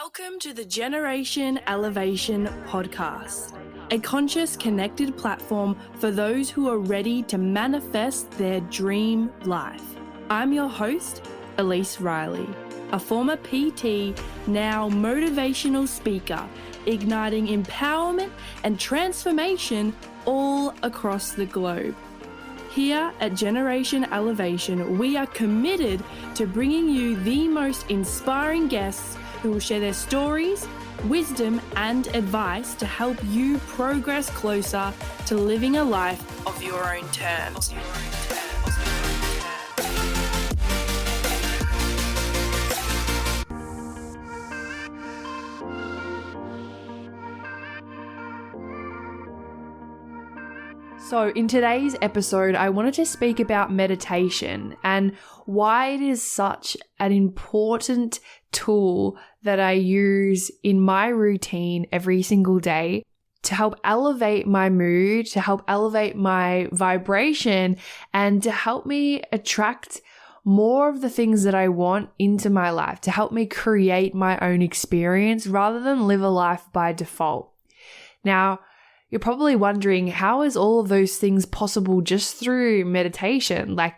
Welcome to the Generation Elevation podcast, a conscious, connected platform for those who are ready to manifest their dream life. I'm your host, Elise Riley, a former PT, now motivational speaker, igniting empowerment and transformation all across the globe. Here at Generation Elevation, we are committed to bringing you the most inspiring guests who will share their stories, wisdom, and advice to help you progress closer to living a life of your own terms. So in today's episode, I wanted to speak about meditation and why it is such an important tool that I use in my routine every single day to help elevate my mood, to help elevate my vibration, and to help me attract more of the things that I want into my life, to help me create my own experience rather than live a life by default. Now, you're probably wondering, how is all of those things possible just through meditation? Like,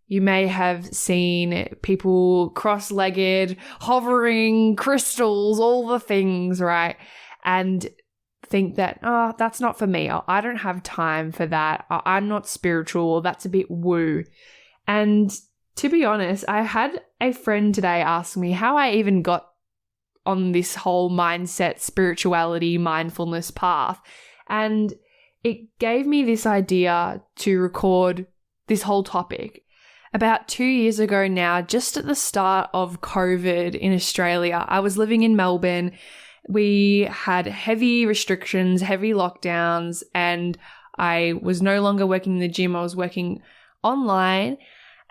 you may have seen people cross-legged, hovering, crystals, all the things, right? And think that, oh, that's not for me. Or, I don't have time for that. Or, I'm not spiritual. Or, that's a bit woo. And to be honest, I had a friend today ask me how I even got on this whole mindset, spirituality, mindfulness path. And it gave me this idea to record this whole topic. About 2 years ago now, just at the start of COVID in Australia, I was living in Melbourne. We had heavy restrictions, heavy lockdowns, and I was no longer working in the gym. I was working online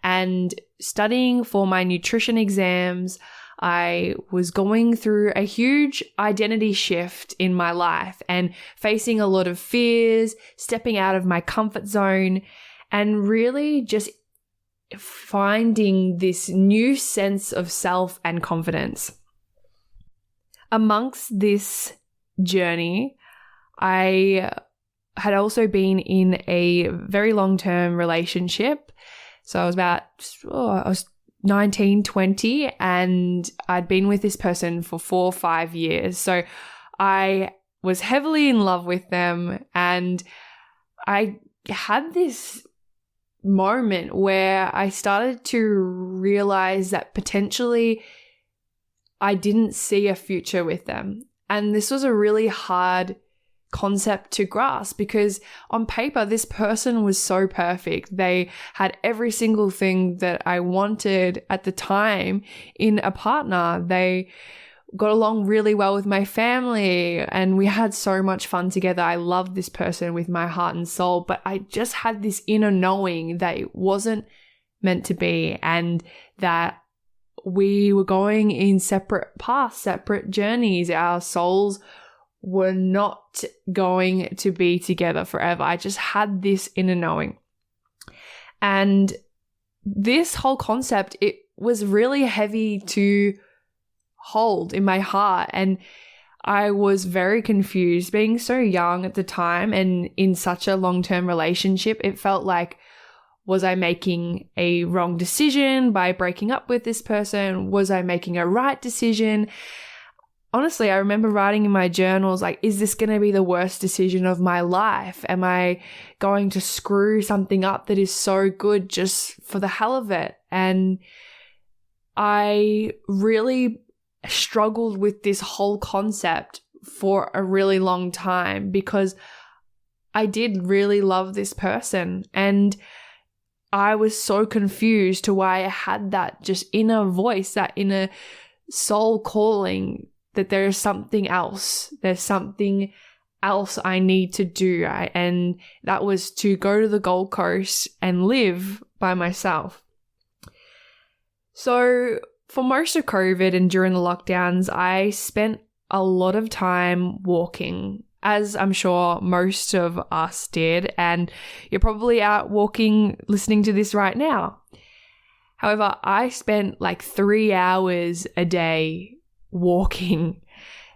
and studying for my nutrition exams. I was going through a huge identity shift in my life and facing a lot of fears, stepping out of my comfort zone, and really just finding this new sense of self and confidence. Amongst this journey, I had also been in a very long-term relationship. So I was 19, 20, and I'd been with this person for 4 or 5 years. So I was heavily in love with them, and I had this moment where I started to realize that potentially I didn't see a future with them. And this was a really hard concept to grasp because on paper, this person was so perfect. They had every single thing that I wanted at the time in a partner. They got along really well with my family and we had so much fun together. I loved this person with my heart and soul, but I just had this inner knowing that it wasn't meant to be and that we were going in separate paths, separate journeys. Our souls were not going to be together forever. I just had this inner knowing. And this whole concept, it was really heavy to hold in my heart. And I was very confused being so young at the time and in such a long-term relationship. It felt like, was I making a wrong decision by breaking up with this person? Was I making a right decision? Honestly, I remember writing in my journals, like, is this going to be the worst decision of my life? Am I going to screw something up that is so good just for the hell of it? And I really struggled with this whole concept for a really long time because I did really love this person. And I was so confused to why I had that just inner voice, that inner soul calling that there is something else. There's something else I need to do. And that was to go to the Gold Coast and live by myself. So for most of COVID and during the lockdowns, I spent a lot of time walking, as I'm sure most of us did. And you're probably out walking, listening to this right now. However, I spent like 3 hours a day walking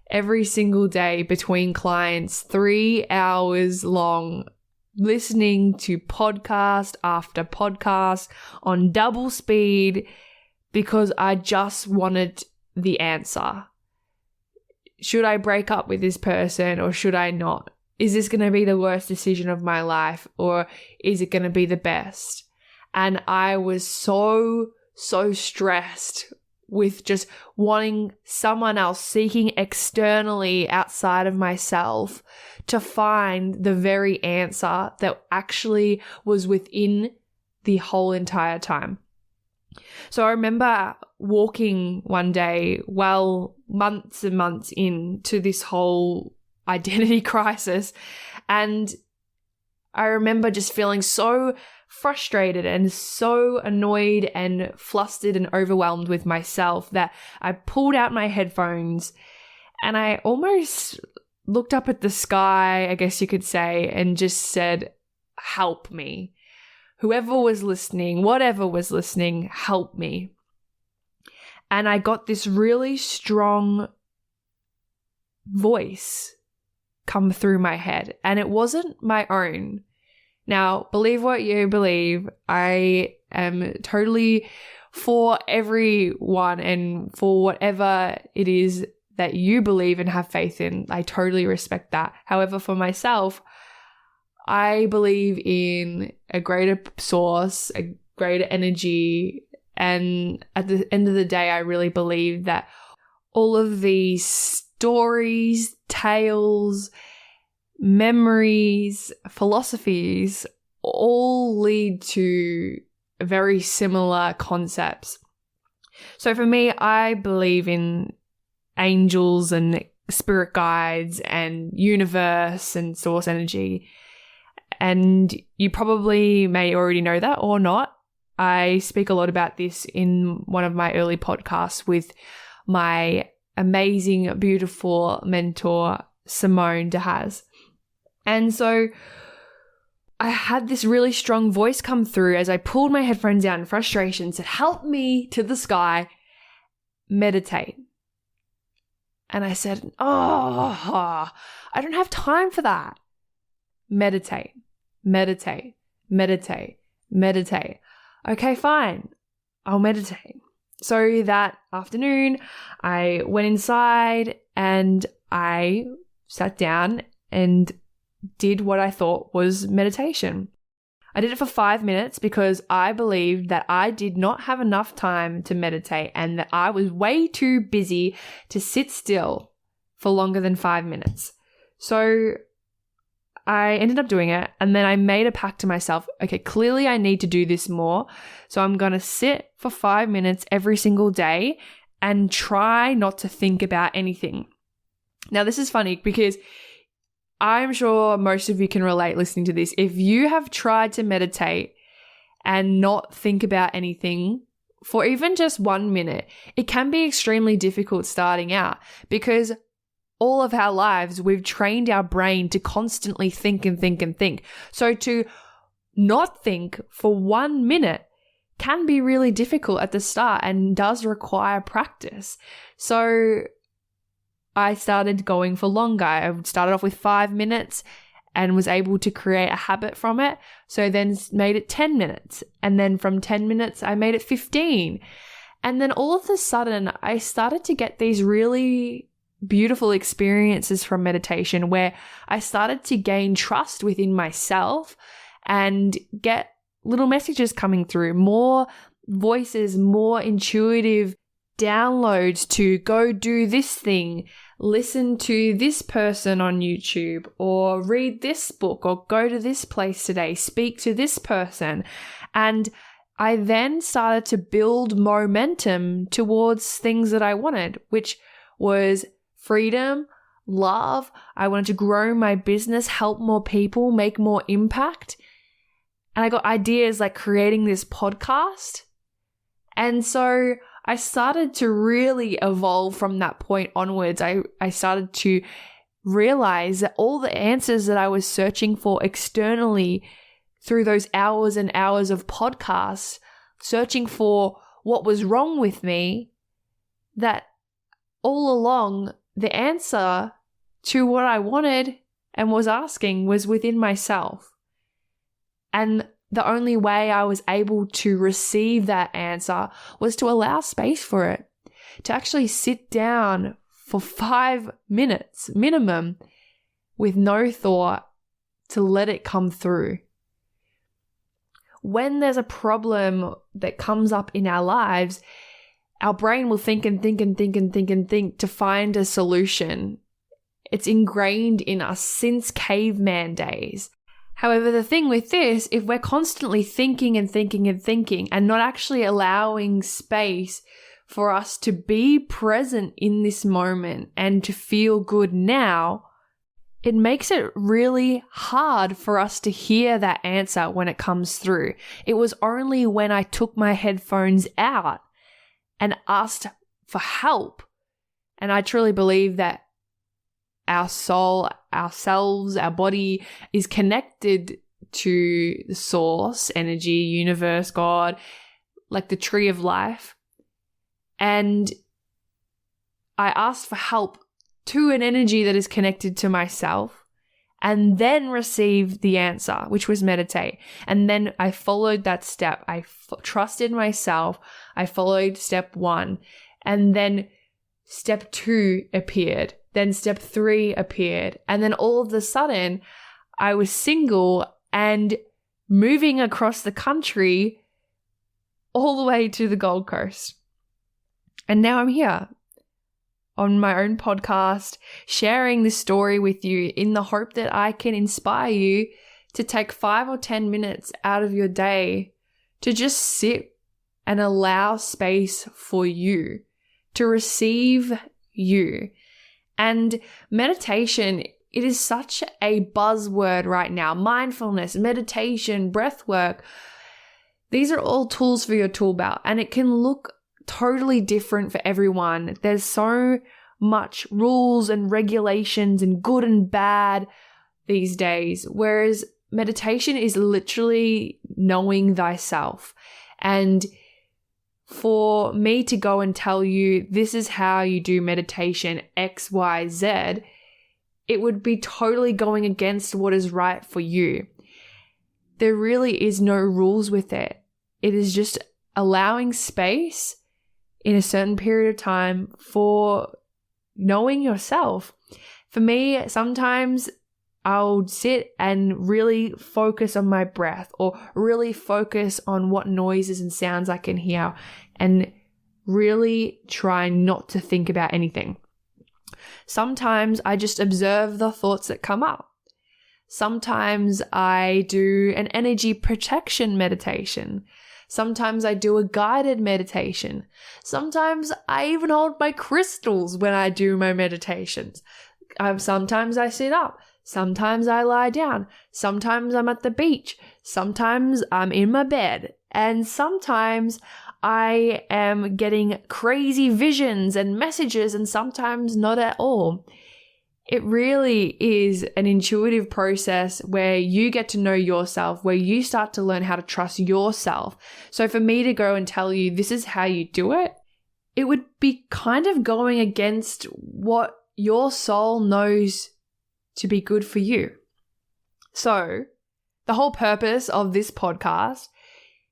every single day between clients, 3 hours long, listening to podcast after podcast on double speed because I just wanted the answer. Should I break up with this person or should I not? Is this going to be the worst decision of my life or is it going to be the best? And I was so stressed with just wanting someone else, seeking externally outside of myself to find the very answer that actually was within the whole entire time. So I remember walking one day, well, months and months into this whole identity crisis, and I remember just feeling so frustrated and so annoyed and flustered and overwhelmed with myself that I pulled out my headphones and I almost looked up at the sky, I guess you could say, and just said, help me. Whoever was listening, whatever was listening, help me. And I got this really strong voice come through my head, and it wasn't my own. Now, believe what you believe, I am totally for everyone and for whatever it is that you believe and have faith in. I totally respect that. However, for myself, I believe in a greater source, a greater energy, and at the end of the day, I really believe that all of these stories, tales, memories, philosophies all lead to very similar concepts. So for me, I believe in angels and spirit guides and universe and source energy. And you probably may already know that or not. I speak a lot about this in one of my early podcasts with my amazing, beautiful mentor, Simone DeHaas. And so I had this really strong voice come through as I pulled my headphones out in frustration, said, help me to the sky, meditate. And I said, I don't have time for that. Meditate, meditate, meditate, meditate. Okay, fine. I'll meditate. So that afternoon, I went inside and I sat down and did what I thought was meditation. I did it for 5 minutes because I believed that I did not have enough time to meditate and that I was way too busy to sit still for longer than 5 minutes. So I ended up doing it, and then I made a pact to myself, okay, clearly I need to do this more. So I'm going to sit for 5 minutes every single day and try not to think about anything. Now, this is funny because I'm sure most of you can relate listening to this. If you have tried to meditate and not think about anything for even just 1 minute, it can be extremely difficult starting out because all of our lives, we've trained our brain to constantly think and think and think. So to not think for 1 minute can be really difficult at the start and does require practice. So I started going for longer. I started off with 5 minutes and was able to create a habit from it. So then made it 10 minutes. And then from 10 minutes, I made it 15. And then all of a sudden, I started to get these really beautiful experiences from meditation where I started to gain trust within myself and get little messages coming through, more voices, more intuitive downloads to go do this thing, listen to this person on YouTube, or read this book, or go to this place today, speak to this person. And I then started to build momentum towards things that I wanted, which was freedom, love. I wanted to grow my business, help more people, make more impact. And I got ideas like creating this podcast. And so I started to really evolve from that point onwards. I started to realize that all the answers that I was searching for externally through those hours and hours of podcasts, searching for what was wrong with me, that all along, the answer to what I wanted and was asking was within myself. And the only way I was able to receive that answer was to allow space for it, to actually sit down for 5 minutes minimum with no thought to let it come through. When there's a problem that comes up in our lives, our brain will think and think and think and think and think to find a solution. It's ingrained in us since caveman days. However, the thing with this, if we're constantly thinking and thinking and thinking and not actually allowing space for us to be present in this moment and to feel good now, it makes it really hard for us to hear that answer when it comes through. It was only when I took my headphones out and asked for help, and I truly believe that our soul, ourselves, our body is connected to the source, energy, universe, God, like the tree of life. And I asked for help to an energy that is connected to myself, and then received the answer, which was meditate. And then I followed that step. I trusted myself. I followed step 1, and then step 2 appeared. Then step 3 appeared. And then all of a sudden, I was single and moving across the country all the way to the Gold Coast. And now I'm here on my own podcast, sharing this story with you in the hope that I can inspire you to take 5 or 10 minutes out of your day to just sit and allow space for you, to receive you. And meditation, it is such a buzzword right now. Mindfulness, meditation, breath work. These are all tools for your tool belt, and it can look totally different for everyone. There's so much rules and regulations and good and bad these days, whereas meditation is literally knowing thyself. And for me to go and tell you this is how you do meditation X, Y, Z, it would be totally going against what is right for you. There really is no rules with it. It is just allowing space in a certain period of time for knowing yourself. For me, sometimes I'll sit and really focus on my breath, or really focus on what noises and sounds I can hear, and really try not to think about anything. Sometimes I just observe the thoughts that come up. Sometimes I do an energy protection meditation. Sometimes I do a guided meditation. Sometimes I even hold my crystals when I do my meditations. Sometimes I sit up. Sometimes I lie down. Sometimes I'm at the beach. Sometimes I'm in my bed. And sometimes I am getting crazy visions and messages, and sometimes not at all. It really is an intuitive process where you get to know yourself, where you start to learn how to trust yourself. So for me to go and tell you this is how you do it, it would be kind of going against what your soul knows to be good for you. So the whole purpose of this podcast,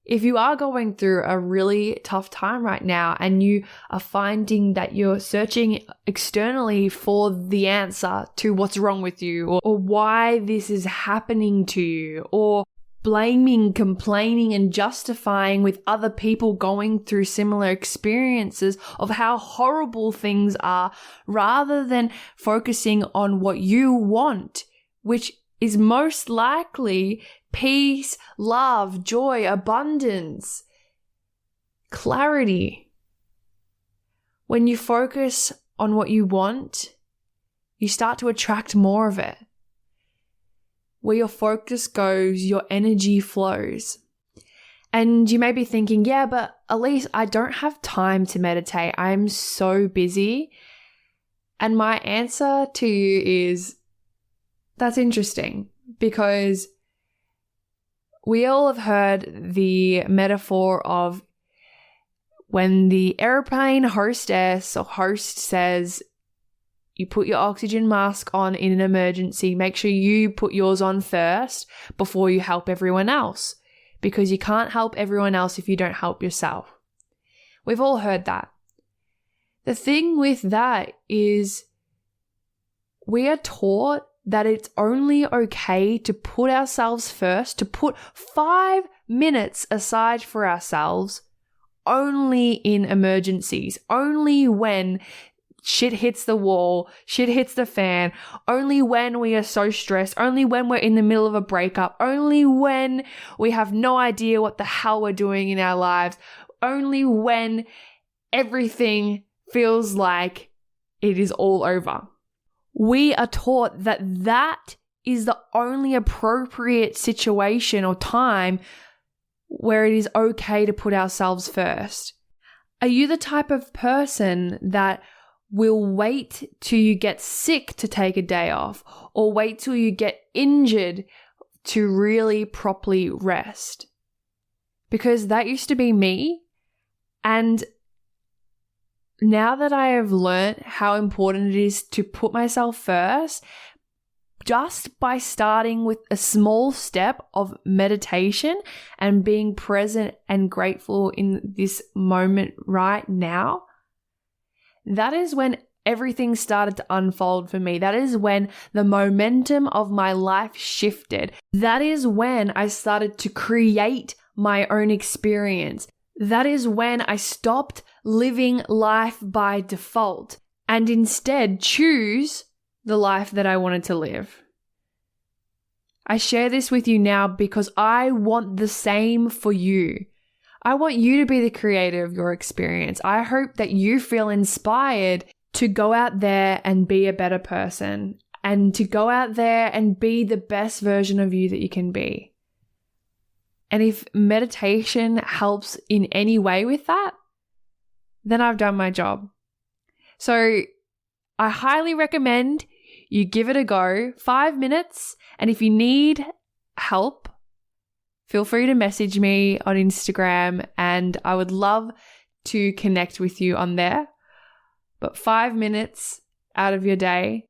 if you are going through a really tough time right now and you are finding that you're searching externally for the answer to what's wrong with you, or why this is happening to you, or blaming, complaining, and justifying with other people going through similar experiences of how horrible things are, rather than focusing on what you want, which is most likely peace, love, joy, abundance, clarity. When you focus on what you want, you start to attract more of it. Where your focus goes, your energy flows. And you may be thinking, yeah, but Elise, I don't have time to meditate. I'm so busy. And my answer to you is, that's interesting, because we all have heard the metaphor of When the airplane hostess or host says, you put your oxygen mask on in an emergency, make sure you put yours on first before you help everyone else, because you can't help everyone else if you don't help yourself. We've all heard that. The thing with that is we are taught that it's only okay to put ourselves first, to put 5 minutes aside for ourselves only in emergencies, only when shit hits the wall, shit hits the fan, only when we are so stressed, only when we're in the middle of a breakup, only when we have no idea what the hell we're doing in our lives, only when everything feels like it is all over. We are taught that that is the only appropriate situation or time where it is okay to put ourselves first. Are you the type of person that will wait till you get sick to take a day off, or wait till you get injured to really properly rest? Because that used to be me. And now that I have learned how important it is to put myself first, just by starting with a small step of meditation and being present and grateful in this moment right now, that is when everything started to unfold for me. That is when the momentum of my life shifted. That is when I started to create my own experience. That is when I stopped living life by default and instead choose the life that I wanted to live. I share this with you now because I want the same for you. I want you to be the creator of your experience. I hope that you feel inspired to go out there and be a better person, and to go out there and be the best version of you that you can be. And if meditation helps in any way with that, then I've done my job. So I highly recommend you give it a go, 5 minutes. And if you need help, feel free to message me on Instagram and I would love to connect with you on there. But 5 minutes out of your day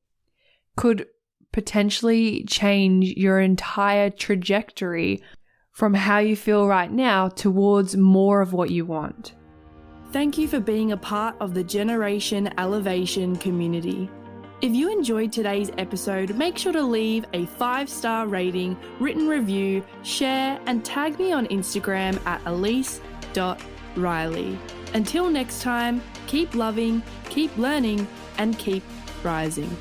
could potentially change your entire trajectory from how you feel right now towards more of what you want. Thank you for being a part of the Generation Elevation community. If you enjoyed today's episode, make sure to leave a 5-star rating, written review, share, and tag me on Instagram at elise.riley. Until next time, keep loving, keep learning, and keep rising.